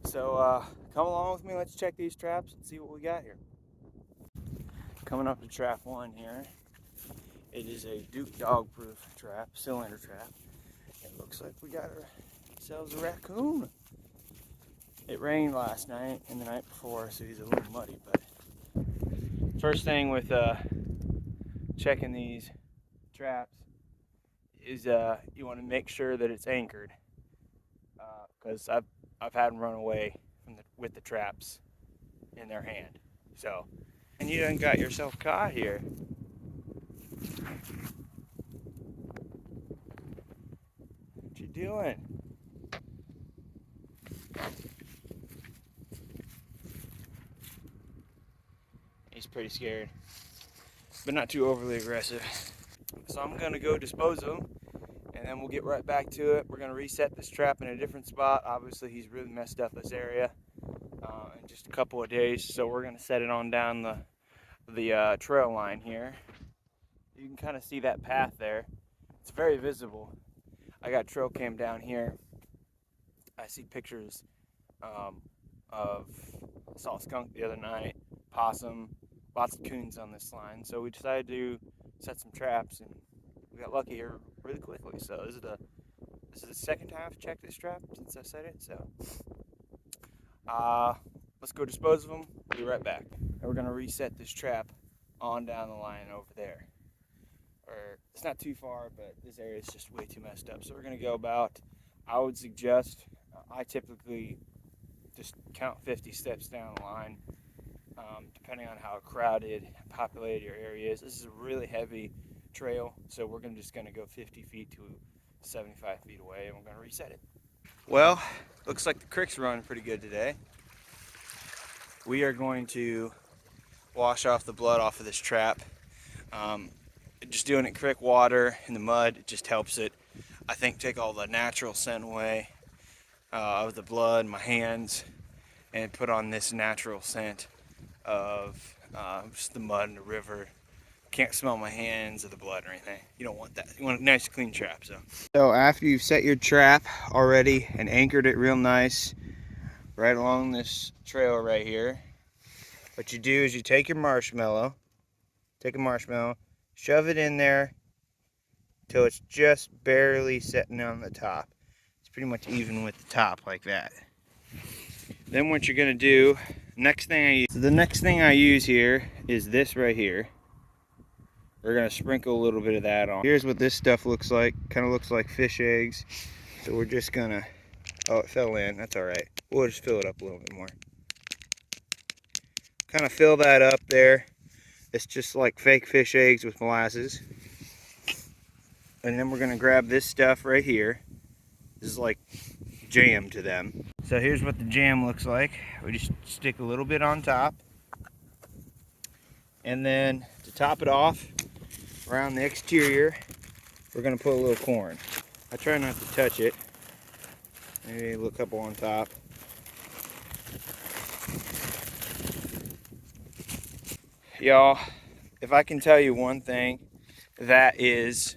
So come along with me. Let's check these traps and see what we got here. Coming up to trap one here. It is a Duke dog-proof trap, cylinder trap. It looks like we got ourselves a raccoon. It rained last night and the night before, so he's a little muddy. But first thing with checking these traps is you want to make sure that it's anchored, because I've had them run away with the traps in their hand. So, and you done got yourself caught here. What you doing? He's pretty scared, but not too overly aggressive. So I'm gonna go dispose of him, and then we'll get right back to it. We're gonna reset this trap in a different spot. Obviously, he's really messed up this area in just a couple of days, so we're gonna set it on down the trail line here. You can kind of see that path there. It's very visible. I got trail cam down here. I see pictures of saw a skunk the other night, possum, lots of coons on this line. So we decided to set some traps, and we got lucky here really quickly. So this is the second time I've checked this trap since I set it. So let's go dispose of them. We'll be right back. And we're gonna reset this trap on down the line over there. Or it's not too far, but this area is just way too messed up. So we're gonna go about, I would suggest, I typically just count 50 steps down the line, depending on how crowded, populated your area is. This is a really heavy trail, so we're just gonna go 50 feet to 75 feet away, and we're gonna reset it. Well, looks like the creek's running pretty good today. We are going to wash off the blood off of this trap. Just doing it creek water in the mud, it just helps it, I think, take all the natural scent away of the blood in my hands, and put on this natural scent of just the mud in the river. Can't smell my hands or the blood or anything. You don't want that. You want a nice clean trap. So after you've set your trap already and anchored it real nice right along this trail right here, what you do is you take a marshmallow, shove it in there till it's just barely setting on the top. It's pretty much even with the top like that. Then what you're gonna do, the next thing I use here is this right here. We're gonna sprinkle a little bit of that on. Here's what this stuff looks like. Kind of looks like fish eggs. So we're just gonna, oh, it fell in, that's all right. We'll just fill it up a little bit more. Kind of fill that up there. It's just like fake fish eggs with molasses. And then we're gonna grab this stuff right here. This is like jam to them. So here's what the jam looks like. We just stick a little bit on top. And then to top it off, around the exterior, we're gonna put a little corn. I try not to touch it. Maybe a little couple on top. Y'all, if I can tell you one thing, that is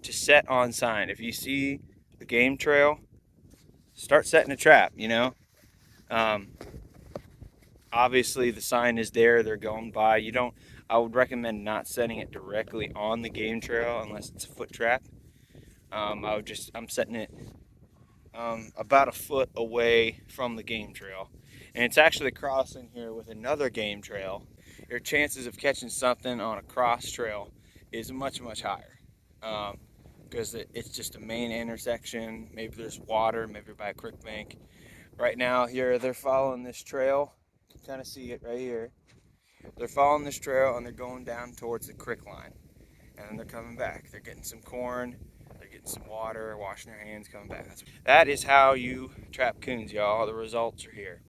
to set on sign. If you see the game trail, start setting a trap, you know? Obviously the sign is there, they're going by. I would recommend not setting it directly on the game trail unless it's a foot trap. I'm setting it about a foot away from the game trail. And it's actually crossing here with another game trail. Your chances of catching something on a cross trail is much, much higher. Because it's just a main intersection. Maybe there's water, maybe by a creek bank. Right now here, they're following this trail. You can kind of see it right here. They're following this trail and they're going down towards the creek line. And then they're coming back. They're getting some corn, they're getting some water, washing their hands, coming back. That is how you trap coons, y'all. The results are here.